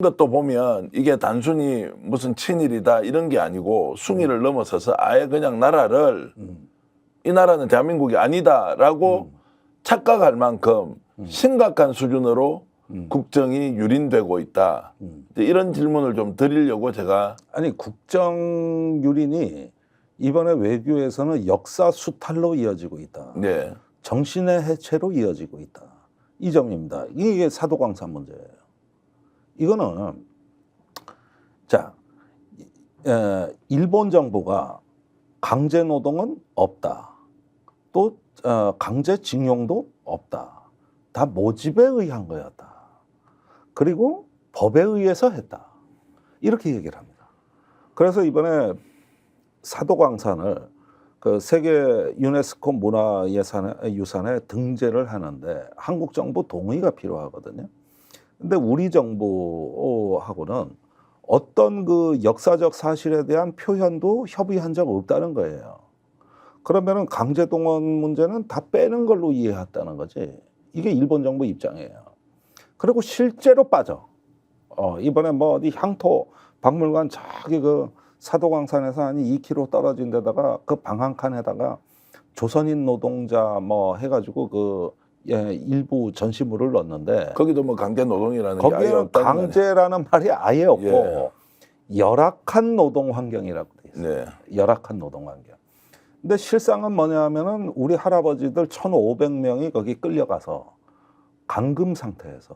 것도 보면 이게 단순히 무슨 친일이다 이런 게 아니고 숭일을 넘어서서 아예 그냥 나라를 이 나라는 대한민국이 아니다라고 착각할 만큼 심각한 수준으로 국정이 유린되고 있다. 이제 이런 질문을 좀 드리려고 제가. 아니, 국정 유린이 이번에 외교에서는 역사 수탈로 이어지고 있다. 네. 정신의 해체로 이어지고 있다. 이 점입니다. 이게 사도광산 문제예요. 이거는 자, 일본 정부가 강제 노동은 없다. 또 강제징용도 없다. 다 모집에 의한 거였다. 그리고 법에 의해서 했다. 이렇게 얘기를 합니다. 그래서 이번에 사도광산을 그 세계 유네스코 문화유산에 등재를 하는데 한국 정부 동의가 필요하거든요. 근데 우리 정부하고는 어떤 그 역사적 사실에 대한 표현도 협의한 적 없다는 거예요. 그러면은 강제동원 문제는 다 빼는 걸로 이해했다는 거지. 이게 일본 정부 입장이에요. 그리고 실제로 빠져. 이번에 뭐 어디 향토 박물관 저기 그 사도광산에서 한 2km 떨어진 데다가 그 방한칸에다가 조선인 노동자 뭐 해가지고 그 일부 전시물을 넣었는데 거기도 뭐 강제 노동이라는 게 아예 거기에는 없다는 강제라는 말이 아예 없고 예. 열악한 노동 환경이라고 돼 있어요. 네. 열악한 노동 환경. 근데 실상은 뭐냐면은 우리 할아버지들 1,500명이 거기 끌려가서 감금 상태에서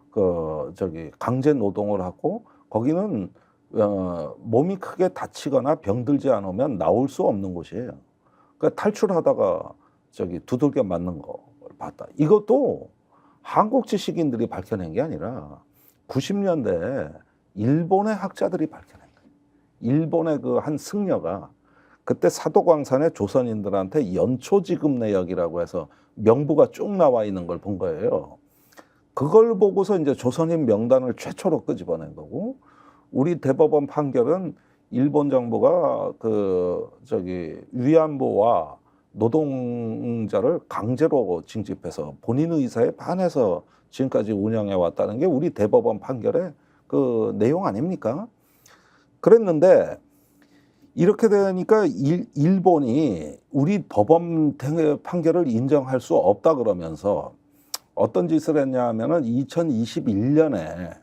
그 저기 강제 노동을 하고 거기는 몸이 크게 다치거나 병들지 않으면 나올 수 없는 곳이에요. 그러니까 탈출하다가 저기 두들겨 맞는 걸 봤다. 이것도 한국 지식인들이 밝혀낸 게 아니라 90년대에 일본의 학자들이 밝혀낸 거예요. 일본의 그 한 승려가 그때 사도광산의 조선인들한테 연초지급 내역이라고 해서 명부가 쭉 나와 있는 걸 본 거예요. 그걸 보고서 이제 조선인 명단을 최초로 끄집어낸 거고, 우리 대법원 판결은 일본 정부가 그 저기 위안부와 노동자를 강제로 징집해서 본인 의사에 반해서 지금까지 운영해 왔다는 게 우리 대법원 판결의 그 내용 아닙니까? 그랬는데 이렇게 되니까 일본이 우리 법원 판결을 인정할 수 없다 그러면서 어떤 짓을 했냐 하면은 2021년에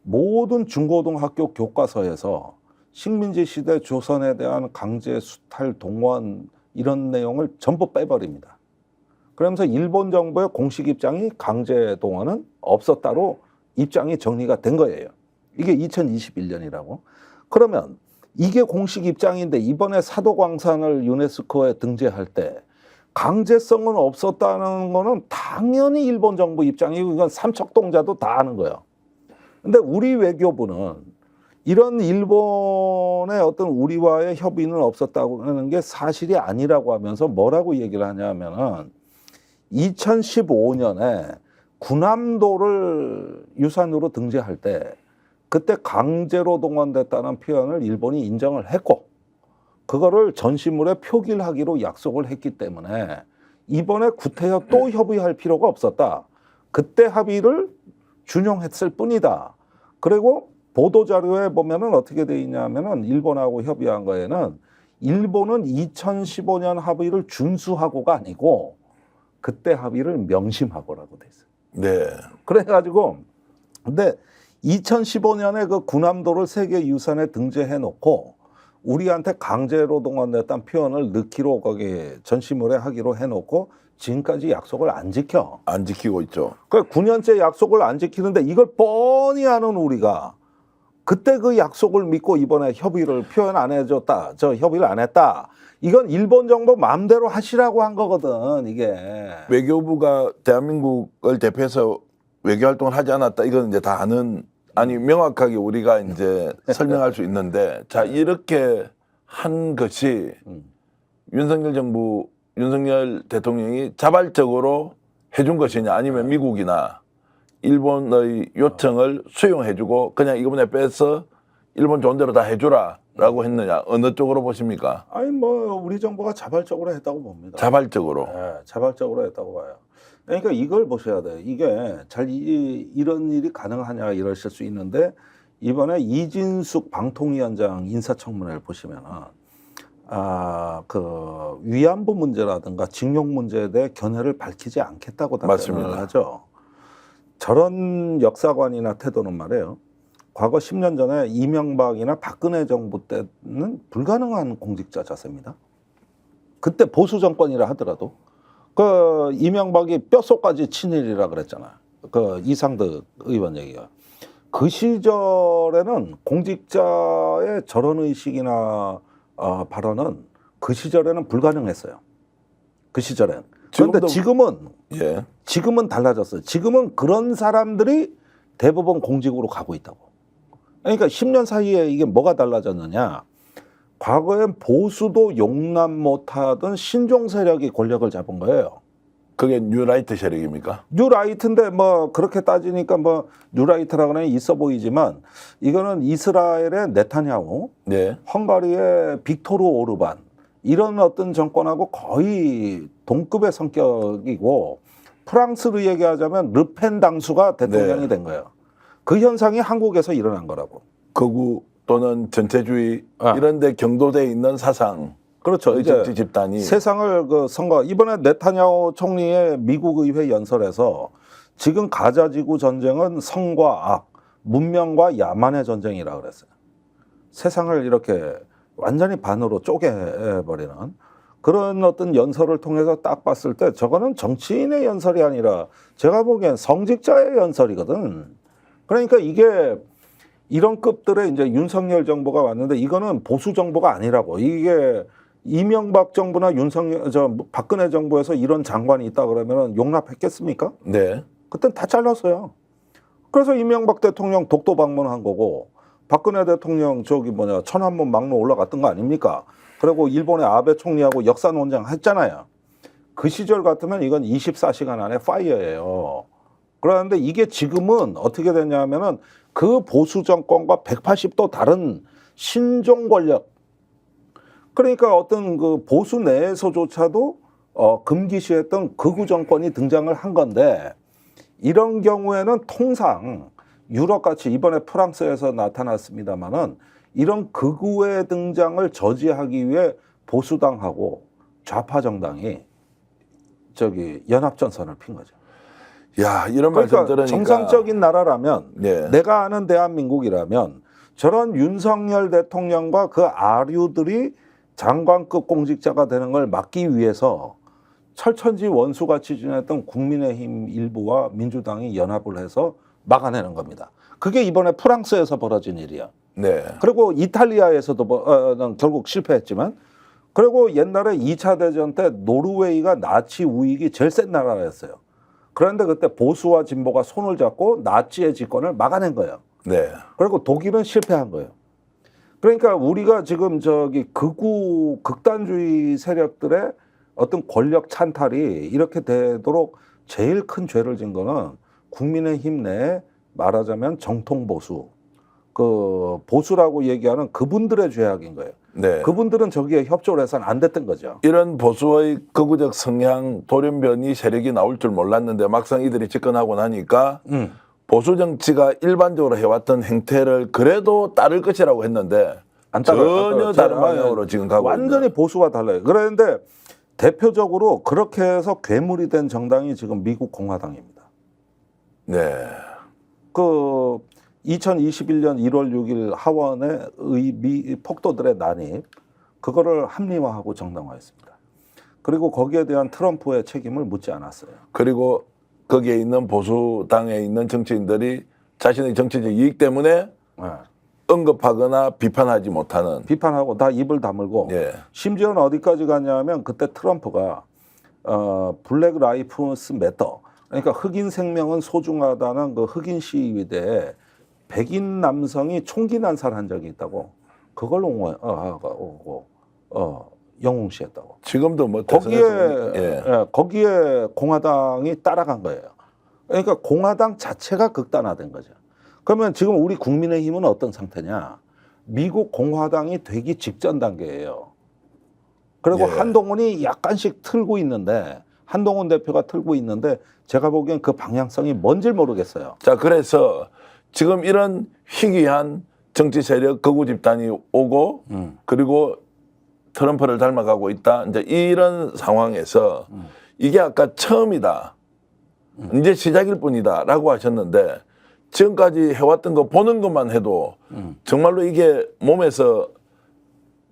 모든 중고등학교 교과서에서 식민지 시대 조선에 대한 강제 수탈 동원 이런 내용을 전부 빼버립니다. 그러면서 일본 정부의 공식 입장이 강제 동원은 없었다로 입장이 정리가 된 거예요. 이게 2021년이라고. 그러면 이게 공식 입장인데 이번에 사도광산을 유네스코에 등재할 때 강제성은 없었다는 거는 당연히 일본 정부 입장이고 이건 삼척동자도 다 아는 거예요. 근데 우리 외교부는 이런 일본의 어떤 우리와의 협의는 없었다고 하는 게 사실이 아니라고 하면서 뭐라고 얘기를 하냐면은 2015년에 군함도를 유산으로 등재할 때 그때 강제로 동원됐다는 표현을 일본이 인정을 했고 그거를 전시물에 표기하기로 약속을 했기 때문에 이번에 구태여 또 협의할 필요가 없었다. 그때 합의를 준용했을 뿐이다. 그리고 보도자료에 보면은 어떻게 돼 있냐면은 일본하고 협의한 거에는 일본은 2015년 합의를 준수하고가 아니고 그때 합의를 명심하고라고 돼 있어요. 네. 그래가지고 근데 2015년에 그 군함도를 세계유산에 등재해 놓고 우리한테 강제로 동원됐다는 표현을 넣기로 거기 전시물에 하기로 해놓고 지금까지 약속을 안 지켜. 안 지키고 있죠. 그 9년째 약속을 안 지키는데 이걸 뻔히 아는 우리가 그때 그 약속을 믿고 이번에 협의를 표현 안 해줬다. 저 협의를 안 했다. 이건 일본 정부 마음대로 하시라고 한 거거든, 이게. 외교부가 대한민국을 대표해서 외교 활동을 하지 않았다. 이건 이제 다 아는, 아니 명확하게 우리가 이제 설명할 수 있는데, 자 이렇게 한 것이 윤석열 정부, 윤석열 대통령이 자발적으로 해준 것이냐, 아니면 미국이나 일본의 요청을 수용해주고 그냥 이번에 빼서 일본 좋은 대로 다 해주라라고 했느냐, 어느 쪽으로 보십니까? 아니 뭐 우리 정부가 자발적으로 했다고 봅니다. 자발적으로. 네, 자발적으로 했다고 봐요. 그러니까 이걸 보셔야 돼요. 이게 이런 일이 가능하냐 이러실 수 있는데 이번에 이진숙 방통위원장 인사청문회를 보시면은 그 위안부 문제라든가 징용 문제에 대해 견해를 밝히지 않겠다고 답변을 맞습니다. 하죠. 저런 역사관이나 태도는 말이에요. 과거 10년 전에 이명박이나 박근혜 정부 때는 불가능한 공직자 자세입니다. 그때 보수 정권이라 하더라도 그 이명박이 뼛속까지 친일이라 그랬잖아요. 그 이상득 의원 얘기가. 그 시절에는 공직자의 저런 의식이나 발언은 그 시절에는 불가능했어요. 그 시절엔. 그런데 예. 지금은 달라졌어요. 지금은 그런 사람들이 대부분 공직으로 가고 있다고. 그러니까 10년 사이에 이게 뭐가 달라졌느냐. 과거엔 보수도 용납 못하던 신종 세력이 권력을 잡은 거예요. 그게 뉴라이트 세력입니까? 뉴라이트인데 뭐 그렇게 따지니까 뭐 뉴라이트라고는 있어 보이지만 이거는 이스라엘의 네타냐후, 네. 헝가리의 빅토르 오르반 이런 어떤 정권하고 거의 동급의 성격이고 프랑스로 얘기하자면 르펜 당수가 대통령이 네. 된 거예요. 그 현상이 한국에서 일어난 거라고. 극우 또는 전체주의 이런 데 경도돼 있는 사상. 그렇죠. 이제 정치 집단이 세상을 그 선거 이번에 네타냐후 총리의 미국 의회 연설에서 지금 가자 지구 전쟁은 성과 악, 문명과 야만의 전쟁이라 그랬어요. 세상을 이렇게 완전히 반으로 쪼개버리는 그런 어떤 연설을 통해서 딱 봤을 때 저거는 정치인의 연설이 아니라 제가 보기엔 성직자의 연설이거든. 그러니까 이게 이런 급들의 이제 윤석열 정부가 왔는데 이거는 보수 정부가 아니라고. 이게 이명박 정부나 박근혜 정부에서 이런 장관이 있다 그러면 용납했겠습니까? 네. 그땐 다 잘랐어요. 그래서 이명박 대통령 독도 방문한 거고 박근혜 대통령 천안문 막로 올라갔던 거 아닙니까? 그리고 일본의 아베 총리하고 역사 논쟁 했잖아요. 그 시절 같으면 이건 24시간 안에 파이어예요. 그런데 이게 지금은 어떻게 됐냐면은 그 보수 정권과 180도 다른 신종 권력. 그러니까 어떤 그 보수 내에서조차도 금기시했던 극우 정권이 등장을 한 건데 이런 경우에는 통상 유럽같이 이번에 프랑스에서 나타났습니다마는 이런 극우의 등장을 저지하기 위해 보수당하고 좌파 정당이 연합전선을 핀 거죠. 야, 이런 그러니까 말씀 들으니까 정상적인 나라라면 네. 내가 아는 대한민국이라면 저런 윤석열 대통령과 그 아류들이 장관급 공직자가 되는 걸 막기 위해서 철천지 원수같이 지냈던 국민의힘 일부와 민주당이 연합을 해서 막아내는 겁니다. 그게 이번에 프랑스에서 벌어진 일이야. 네. 그리고 이탈리아에서도 결국 실패했지만 그리고 옛날에 2차 대전 때 노르웨이가 나치 우익이 제일 센 나라였어요. 그런데 그때 보수와 진보가 손을 잡고 나치의 집권을 막아낸 거예요. 네. 그리고 독일은 실패한 거예요. 그러니까 우리가 지금 극우 극단주의 세력들의 어떤 권력 찬탈이 이렇게 되도록 제일 큰 죄를 진 거는 국민의힘 내에 말하자면 정통 보수, 그 보수라고 얘기하는 그분들의 죄악인 거예요. 네. 그분들은 저기에 협조를 해서는 안 됐던 거죠. 이런 보수의 극우적 성향 돌연변이 세력이 나올 줄 몰랐는데 막상 이들이 집권하고 나니까 보수 정치가 일반적으로 해왔던 행태를 그래도 따를 것이라고 했는데 전혀 다른 방향으로 지금 가고 완전히 있는. 보수와 달라요. 그런데 대표적으로 그렇게 해서 괴물이 된 정당이 지금 미국 공화당입니다. 네. 그 2021년 1월 6일 하원의 폭도들의 난입 그거를 합리화하고 정당화했습니다. 그리고 거기에 대한 트럼프의 책임을 묻지 않았어요. 그리고 거기에 있는 보수당에 있는 정치인들이 자신의 정치적 이익 때문에 네. 언급하거나 비판하지 못하는. 비판하고 다 입을 다물고 예. 심지어는 어디까지 갔냐면 그때 트럼프가 블랙 라이프스 매터 그러니까 흑인 생명은 소중하다는 그 흑인 시위대에 백인 남성이 총기 난사한 적이 있다고 그걸 영웅시했다고. 지금도 뭐 거기에 공화당이 따라간 거예요. 그러니까 공화당 자체가 극단화된 거죠. 그러면 지금 우리 국민의힘은 어떤 상태냐? 미국 공화당이 되기 직전 단계예요. 그리고 예. 한동훈이 약간씩 틀고 있는데 한동훈 대표가 틀고 있는데 제가 보기엔 그 방향성이 뭔지 모르겠어요. 자, 그래서 지금 이런 희귀한 정치 세력 극우 집단이 오고 그리고 트럼프를 닮아가고 있다. 이제 이런 상황에서 이게 아까 처음이다. 이제 시작일 뿐이다라고 하셨는데 지금까지 해왔던 거 보는 것만 해도 정말로 이게 몸에서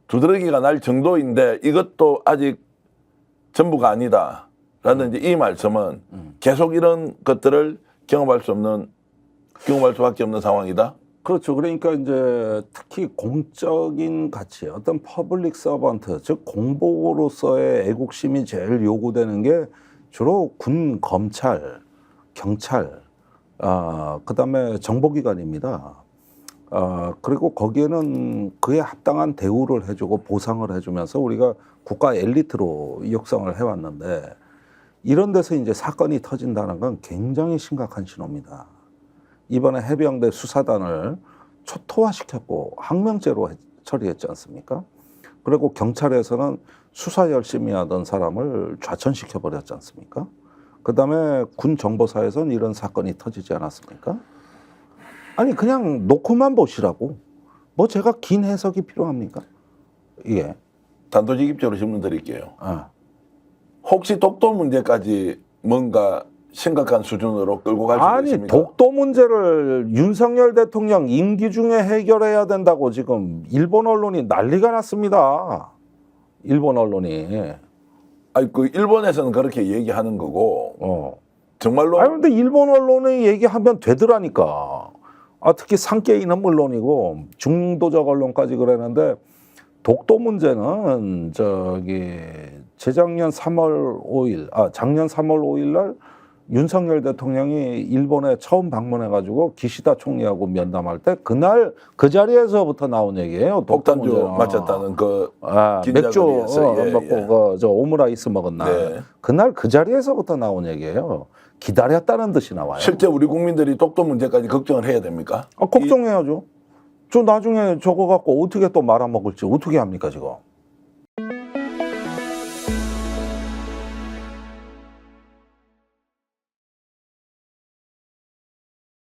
두드러기가 날 정도인데 이것도 아직 전부가 아니다라는 이제 이 말씀은 계속 이런 것들을 경험할 수밖에 없는 상황이다. 그렇죠. 그러니까 이제 특히 공적인 가치, 어떤 퍼블릭 서번트, 즉 공복으로서의 애국심이 제일 요구되는 게 주로 군, 검찰, 경찰, 그다음에 정보기관입니다. 그리고 거기에는 그에 합당한 대우를 해주고 보상을 해주면서 우리가 국가 엘리트로 육성을 해왔는데 이런 데서 이제 사건이 터진다는 건 굉장히 심각한 신호입니다. 이번에 해병대 수사단을 초토화시켰고 항명죄로 처리했지 않습니까? 그리고 경찰에서는 수사 열심히 하던 사람을 좌천시켜 버렸지 않습니까? 그다음에 군 정보사에서는 이런 사건이 터지지 않았습니까? 아니 그냥 놓고만 보시라고. 뭐 제가 긴 해석이 필요합니까? 이게. 단도직입적으로 질문 드릴게요. 아. 혹시 독도 문제까지 뭔가 심각한 수준으로 끌고 갈 수 아니 있습니까? 독도 문제를 윤석열 대통령 임기 중에 해결해야 된다고 지금 일본 언론이 난리가 났습니다. 일본 언론이. 아니 그 일본에서는 그렇게 얘기하는 거고 정말로 아니 근데 일본 언론이 얘기하면 되더라니까. 특히 상케이는 물론이고 중도적 언론까지 그러는데 독도 문제는 재작년 3월 5일, 작년 3월 5일 날 윤석열 대통령이 일본에 처음 방문해가지고 기시다 총리하고 면담할 때 그날 그 자리에서부터 나온 얘기예요. 독도 폭탄주 문제는. 맞았다는 그 맥주 긴자거리에서. 먹고 저 오므라이스 먹은 날 네. 그날 그 자리에서부터 나온 얘기예요. 기다렸다는 듯이 나와요. 실제 우리 국민들이 독도 문제까지 걱정을 해야 됩니까? 걱정해야죠. 저 나중에 저거 갖고 어떻게 또 말아먹을지 어떻게 합니까 지금?